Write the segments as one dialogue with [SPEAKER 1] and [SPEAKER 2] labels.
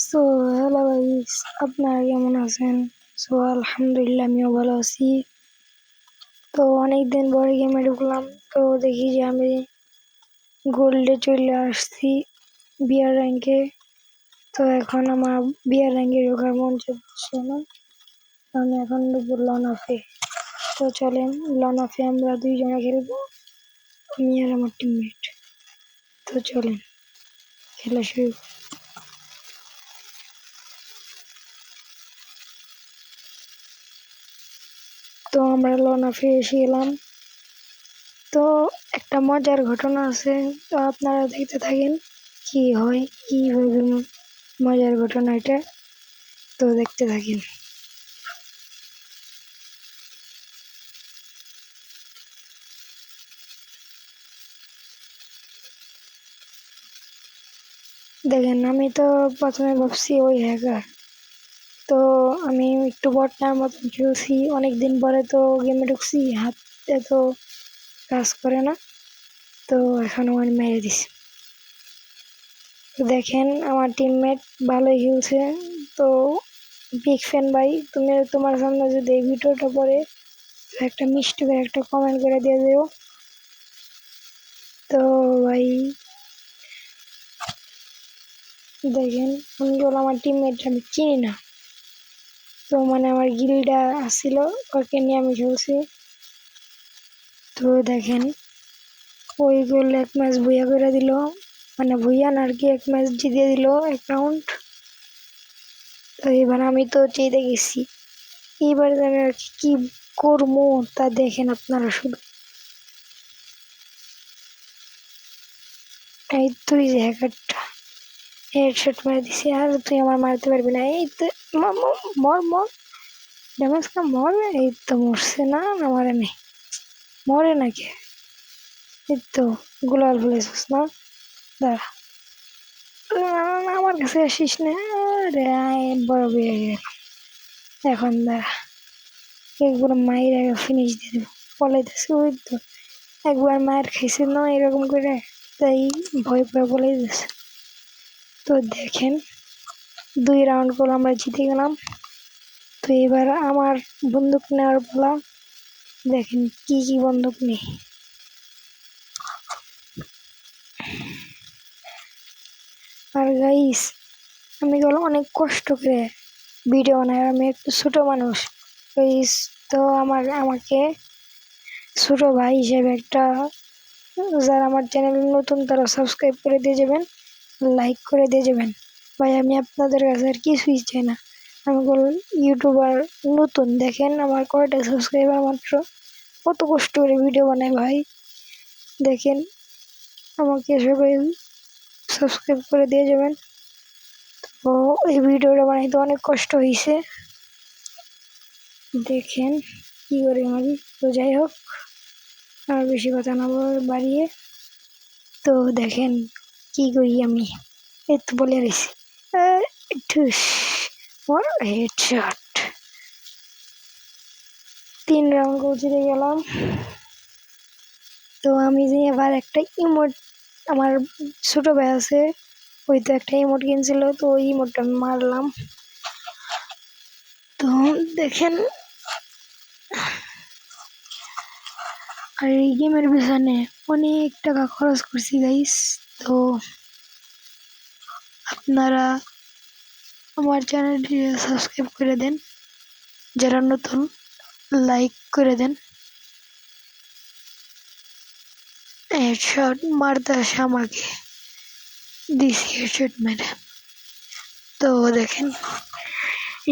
[SPEAKER 1] So hello guys, আপনারা কেমন আছেন? সো আলহামদুলিল্লাহ আমিও ভালো আছি। তো অনেকদিন পরে গেমে ঢুকলাম, তো দেখি যে আমি গোল্ডে চলে আসছি বিয়ার র্যাঙ্কে। তো এখন আমার বিয়ার র্যাঙ্কে ঢোকার মন চাচ্ছে না, আমি এখন ঢুকবো লনাফে। তো চলেন লনাফে আমরা দুইজনে খেলবো, আমি আর আমার টিমমেট। তো চলেন খেলা শুরু। তো আমরা লনাফে এসে গেলাম। তো একটা মজার ঘটনা আছে, তো আপনারা দেখতে থাকেন কি হয়, কিভাবে মজার ঘটনা এটা। তো দেখতে থাকেন। দেখেন, আমি তো প্রথমে ভাবছি ওই হ্যাকার। তো আমি একটু বটনার মতন খেলছি, অনেকদিন পরে তো গেমে ঢুকছি, হাতে তো কাজ করে না। তো এখন আমার মেরে দিছি। তো দেখেন আমার টিমমেট ভালোই খেলছে। তো বিগ ফ্যান ভাই, তুমি তোমার সামনে যদি এই ভিডিওটা পড়ে একটা মিষ্টি করে একটা কমেন্ট করে দিয়ে দিও। তো ভাই দেখেন, আমি বললাম আমার টিমমেট আমি চিনি না। তো মানে আমার গিল্ডা আসছিল, ওকে নিয়ে আমি খেলছি। তো দেখেন ওই গোল এক ম্যাচ ভুইয়া করে দিল, মানে ভুইয়া না আর কি, এক ম্যাচ জিতিয়ে দিল এক রাউন্ড। তো এবার আমি তো চেয়ে গেছি, এবার আমি আর কি করবো তা দেখেন আপনারা শুধু। এই তুই যে হ্যাকারটা হেডশট মারে দিছি, আর তুই আমার মারতে পারবি না। এই তো মর মর, ড্যামেজ কা মর। এই তো মরছে না, না মরে নেই, মরে নাকি। এই তো গুলাল ফেলেছিস না, দাঁড়া। না, আমার কাছে আসিস না রে, বড় বিয়ে গেল। এখন দাঁড়া, একবার মায়ের আগে ফিনিশ দিয়ে দেবো। পলাইতেছে ওই তো, একবার মায়ের খাইছে না এরকম করে, তাই ভয় পেয়ে পলাইতেছে। তো দেখেন 2 রাউন্ড করে আমরা জিতে গেলাম। তো এবার আমার বন্দুক নেওয়ার পালা। দেখেন কি কি বন্দুক নেই। আর গাইস, আমি গেলাম অনেক কষ্ট করে ভিডিও বানাই, আমি একটু ছোট মানুষ গাইস। তো আমাকে ছোট ভাই হিসেবে একটা, যারা আমার চ্যানেল নতুন তারা সাবস্ক্রাইব করে দিয়ে যাবেন, লাইক করে দিয়ে যাবেন। ভাই আমি আপনাদের কাছে আর কিছুই চাই না, আমি ইউটিউবার নতুন, দেখেন আমার কয়টা সাবস্ক্রাইবার মাত্র, কত কষ্ট করে ভিডিও বানাই ভাই। দেখেন আমাকে সবাই সাবস্ক্রাইব করে দিয়ে যাবেন। তো এই ভিডিওটা বানাইতে অনেক কষ্ট হয়েছে, দেখেন কি করে মারি। তো যাই হোক, আর বেশি কথা না বাড়িয়ে, তো দেখেন কি করি আমি। এই তো বলে রয়েছি, ঠুস, ওর হেডশট। 3 রাউন্ড জিতে গেলাম। তো আমি যে এবার একটা ইমোট, আমার ছোট ভাই আছে, ওই তো একটা ইমোট কিনছিল, তো ওই ইমোটটা আমি মারলাম। তো দেখেন, আর এই গেমের পিছনে অনেক টাকা খরচ করছি গাইস। তো আপনারা আমার চ্যানেলটি সাবস্ক্রাইব করে দেন, যারা নতুন লাইক করে দেন। হেডশট মারতে আসে আমাকে, দিছি হেডশট মেরে। তো দেখেন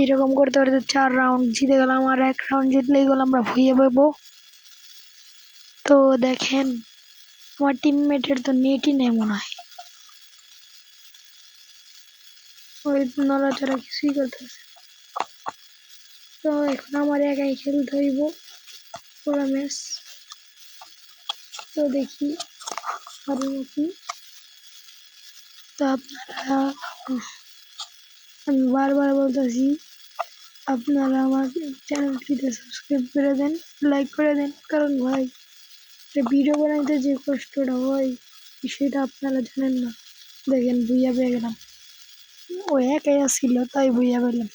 [SPEAKER 1] এরকম করতে করতে 4 রাউন্ড জিতে গেলাম, আর 1 রাউন্ড জিতলেই গেল আমরা ভুইয়ে পাবো। তো দেখেন আমার টিমমেটের তো নেটই নেই মনে হয়, ওই নড়াচড়া কিছুই করতেছে। তো এখন আমার একাই খেলতে হইব পুরো ম্যাচ। তো দেখি পারি নাকি। তো আপনারা, আমি বারবার বলতেছি, আপনারা আমার চ্যানেলটিতে সাবস্ক্রাইব করে দেন, লাইক করে দেন, কারণ ভাই ভিডিও বানাইতে যে কষ্টটা হয় সেটা আপনারা জানেন না। দেখেন ভুইয়া পেয়ে গেলাম। ও একাই ছিল তাই বইয়া বললাম।